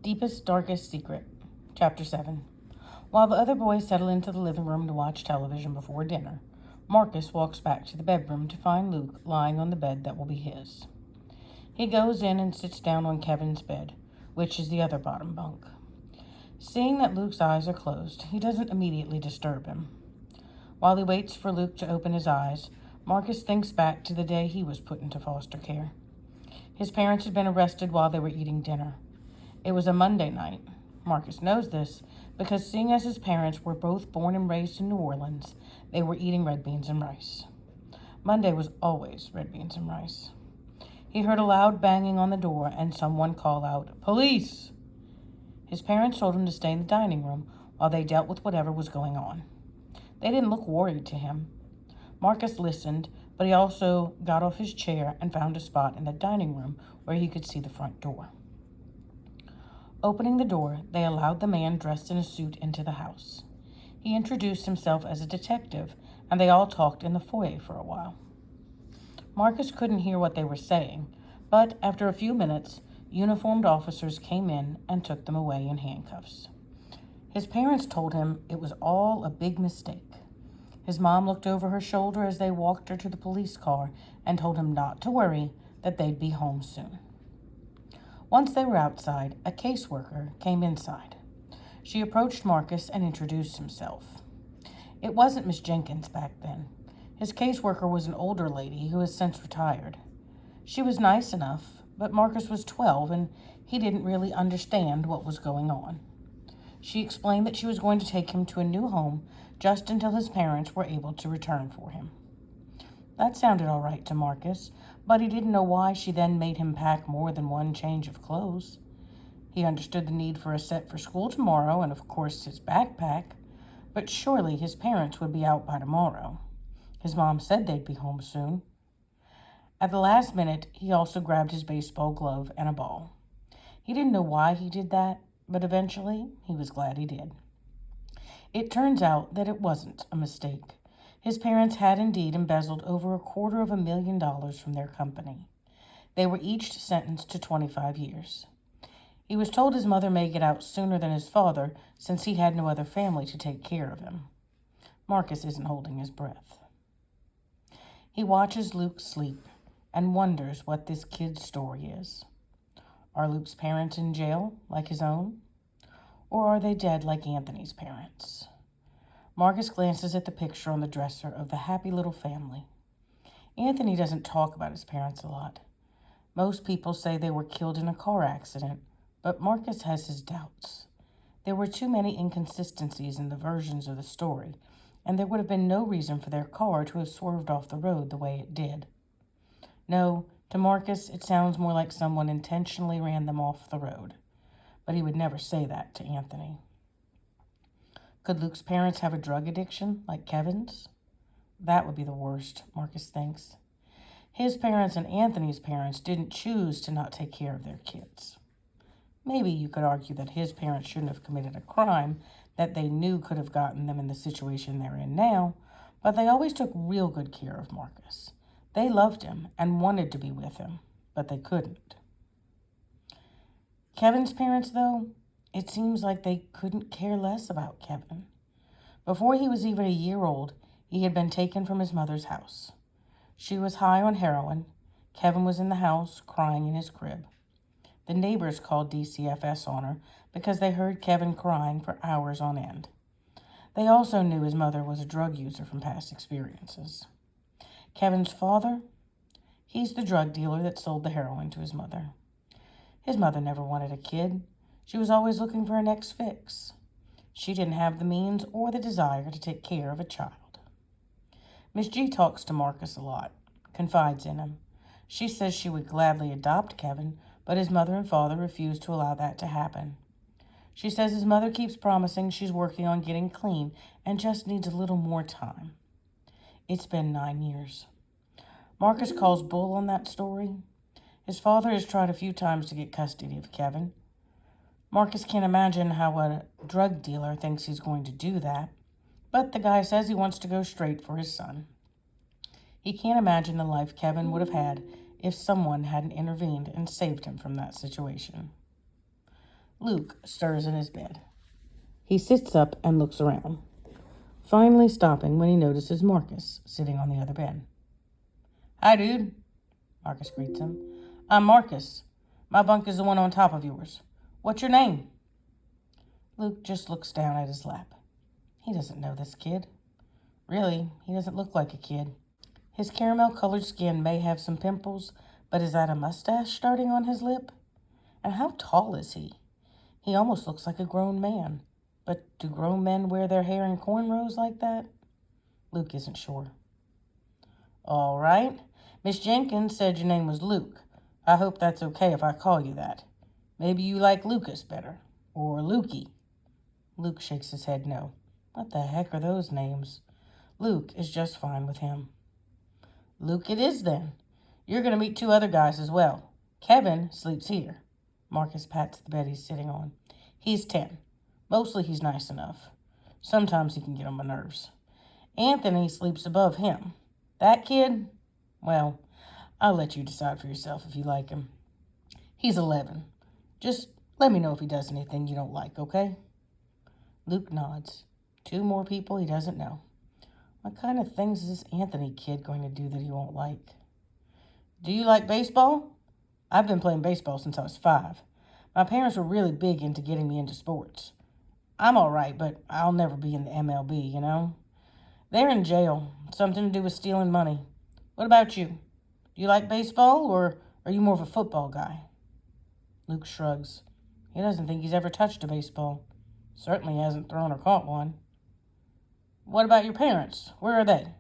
Deepest, Darkest Secret, Chapter 7. While the other boys settle into the living room to watch television before dinner, Marcus walks back to the bedroom to find Luke lying on the bed that will be his. He goes in and sits down on Kevin's bed, which is the other bottom bunk. Seeing that Luke's eyes are closed, he doesn't immediately disturb him. While he waits for Luke to open his eyes, Marcus thinks back to the day he was put into foster care. His parents had been arrested while they were eating dinner. It was a Monday night. Marcus knows this because, seeing as his parents were both born and raised in New Orleans, they were eating red beans and rice. Monday was always red beans and rice. He heard a loud banging on the door and someone call out, "Police!" His parents told him to stay in the dining room while they dealt with whatever was going on. They didn't look worried to him. Marcus listened, but he also got off his chair and found a spot in the dining room where he could see the front door. Opening the door, they allowed the man dressed in a suit into the house. He introduced himself as a detective, and they all talked in the foyer for a while. Marcus couldn't hear what they were saying, but after a few minutes, uniformed officers came in and took them away in handcuffs. His parents told him it was all a big mistake. His mom looked over her shoulder as they walked her to the police car and told him not to worry, that they'd be home soon. Once they were outside, a caseworker came inside. She approached Marcus and introduced himself. It wasn't Miss Jenkins back then. His caseworker was an older lady who has since retired. She was nice enough, but Marcus was 12 and he didn't really understand what was going on. She explained that she was going to take him to a new home just until his parents were able to return for him. That sounded all right to Marcus, but he didn't know why she then made him pack more than one change of clothes. He understood the need for a set for school tomorrow and, of course, his backpack, but surely his parents would be out by tomorrow. His mom said they'd be home soon. At the last minute, he also grabbed his baseball glove and a ball. He didn't know why he did that, but eventually he was glad he did. It turns out that it wasn't a mistake. His parents had indeed embezzled over $250,000 from their company. They were each sentenced to 25 years. He was told his mother may get out sooner than his father since he had no other family to take care of him. Marcus isn't holding his breath. He watches Luke sleep and wonders what this kid's story is. Are Luke's parents in jail like his own? Or are they dead like Anthony's parents? Marcus glances at the picture on the dresser of the happy little family. Anthony doesn't talk about his parents a lot. Most people say they were killed in a car accident, but Marcus has his doubts. There were too many inconsistencies in the versions of the story, and there would have been no reason for their car to have swerved off the road the way it did. No, to Marcus, it sounds more like someone intentionally ran them off the road, but he would never say that to Anthony. Could Luke's parents have a drug addiction like Kevin's? That would be the worst, Marcus thinks. His parents and Anthony's parents didn't choose to not take care of their kids. Maybe you could argue that his parents shouldn't have committed a crime that they knew could have gotten them in the situation they're in now, but they always took real good care of Marcus. They loved him and wanted to be with him, but they couldn't. Kevin's parents, though, it seems like they couldn't care less about Kevin. Before he was even a year old, he had been taken from his mother's house. She was high on heroin. Kevin was in the house, crying in his crib. The neighbors called DCFS on her because they heard Kevin crying for hours on end. They also knew his mother was a drug user from past experiences. Kevin's father? He's the drug dealer that sold the heroin to his mother. His mother never wanted a kid. She was always looking for her next fix. She didn't have the means or the desire to take care of a child. Miss G talks to Marcus a lot, confides in him. She says she would gladly adopt Kevin, but his mother and father refuse to allow that to happen. She says his mother keeps promising she's working on getting clean and just needs a little more time. It's been 9 years. Marcus calls bull on that story. His father has tried a few times to get custody of Kevin. Marcus can't imagine how a drug dealer thinks he's going to do that, but the guy says he wants to go straight for his son. He can't imagine the life Kevin would have had if someone hadn't intervened and saved him from that situation. Luke stirs in his bed. He sits up and looks around, finally stopping when he notices Marcus sitting on the other bed. "Hi, dude," Marcus greets him. "I'm Marcus. My bunk is the one on top of yours. What's your name?" Luke just looks down at his lap. He doesn't know this kid. Really, he doesn't look like a kid. His caramel-colored skin may have some pimples, but is that a mustache starting on his lip? And how tall is he? He almost looks like a grown man. But do grown men wear their hair in cornrows like that? Luke isn't sure. "All right. Miss Jenkins said your name was Luke. I hope that's okay if I call you that. Maybe you like Lucas better. Or Lukey." Luke shakes his head no. What the heck are those names? Luke is just fine with him. "Luke it is then. You're going to meet 2 other guys as well. Kevin sleeps here." Marcus pats the bed he's sitting on. "He's 10. Mostly he's nice enough. Sometimes he can get on my nerves. Anthony sleeps above him. That kid, well, I'll let you decide for yourself if you like him. He's 11. Just let me know if he does anything you don't like, okay?" Luke nods. 2 more people he doesn't know. What kind of things is this Anthony kid going to do that he won't like? "Do you like baseball?" "I've been playing baseball since I was 5. My parents were really big into getting me into sports. I'm all right, but I'll never be in the MLB, you know? They're in jail. Something to do with stealing money. What about you? Do you like baseball, or are you more of a football guy?" Luke shrugs. He doesn't think he's ever touched a baseball. Certainly hasn't thrown or caught one. "What about your parents? Where are they?"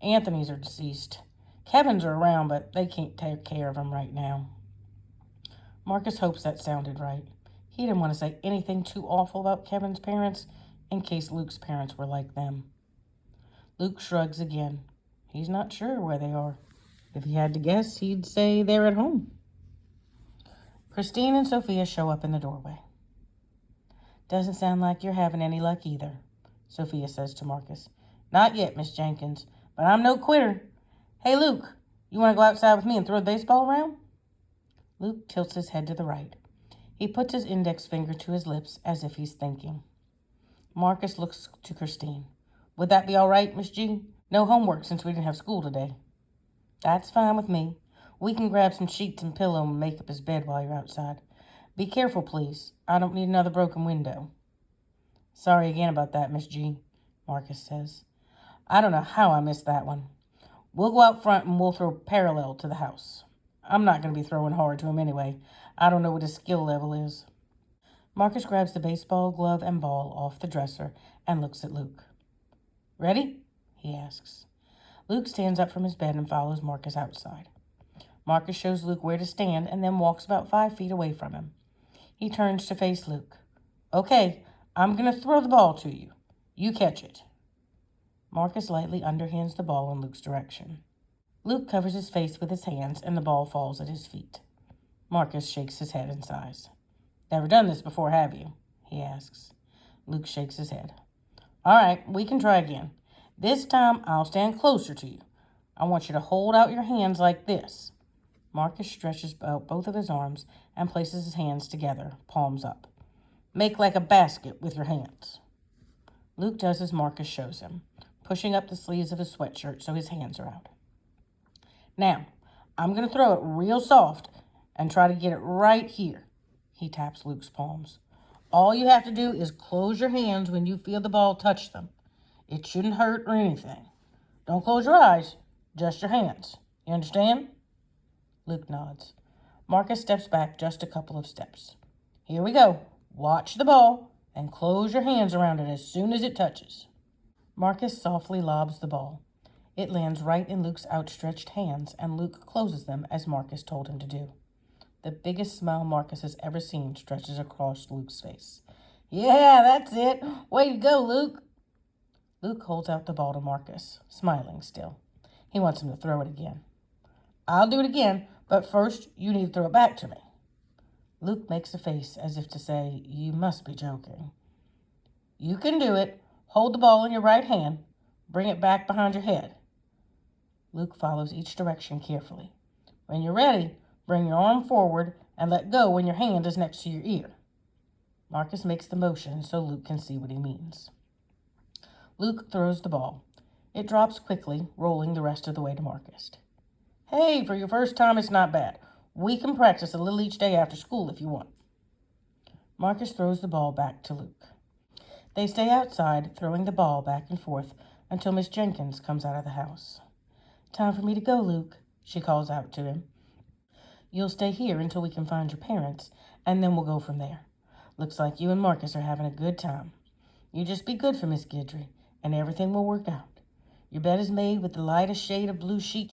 "Anthony's are deceased. Kevin's are around, but they can't take care of him right now." Marcus hopes that sounded right. He didn't want to say anything too awful about Kevin's parents in case Luke's parents were like them. Luke shrugs again. He's not sure where they are. If he had to guess, he'd say they're at home. Christine and Sophia show up in the doorway. "Doesn't sound like you're having any luck either," Sophia says to Marcus. "Not yet, Miss Jenkins, but I'm no quitter. Hey, Luke, you want to go outside with me and throw the baseball around?" Luke tilts his head to the right. He puts his index finger to his lips as if he's thinking. Marcus looks to Christine. "Would that be all right, Miss G? No homework since we didn't have school today." "That's fine with me. We can grab some sheets and pillow and make up his bed while you're outside. Be careful, please. I don't need another broken window." "Sorry again about that, Miss G," Marcus says. "I don't know how I missed that one. We'll go out front and we'll throw parallel to the house. I'm not going to be throwing hard to him anyway. I don't know what his skill level is." Marcus grabs the baseball glove and ball off the dresser and looks at Luke. "Ready?" he asks. Luke stands up from his bed and follows Marcus outside. Marcus shows Luke where to stand and then walks about 5 feet away from him. He turns to face Luke. "Okay, I'm going to throw the ball to you. You catch it." Marcus lightly underhands the ball in Luke's direction. Luke covers his face with his hands and the ball falls at his feet. Marcus shakes his head and sighs. "Never done this before, have you?" he asks. Luke shakes his head. "All right, we can try again. This time I'll stand closer to you. I want you to hold out your hands like this." Marcus stretches out both of his arms and places his hands together, palms up. "Make like a basket with your hands." Luke does as Marcus shows him, pushing up the sleeves of his sweatshirt so his hands are out. "Now, I'm going to throw it real soft and try to get it right here." He taps Luke's palms. "All you have to do is close your hands when you feel the ball touch them. It shouldn't hurt or anything. Don't close your eyes, just your hands. You understand?" Luke nods. Marcus steps back just a couple of steps. "Here we go. Watch the ball and close your hands around it as soon as it touches." Marcus softly lobs the ball. It lands right in Luke's outstretched hands, and Luke closes them as Marcus told him to do. The biggest smile Marcus has ever seen stretches across Luke's face. "Yeah, that's it. Way to go, Luke." Luke holds out the ball to Marcus, smiling still. He wants him to throw it again. "I'll do it again, but first you need to throw it back to me." Luke makes a face as if to say, "You must be joking." "You can do it. Hold the ball in your right hand. Bring it back behind your head." Luke follows each direction carefully. "When you're ready, bring your arm forward and let go when your hand is next to your ear." Marcus makes the motion so Luke can see what he means. Luke throws the ball. It drops quickly, rolling the rest of the way to Marcus. Hey, for your first time, it's not bad. We can practice a little each day after school if you want. Marcus throws the ball back to Luke. They stay outside, throwing the ball back and forth until Miss Jenkins comes out of the house. Time for me to go, Luke, she calls out to him. You'll stay here until we can find your parents, and then we'll go from there. Looks like you and Marcus are having a good time. You just be good for Miss Guidry, and everything will work out. Your bed is made with the lightest shade of blue sheet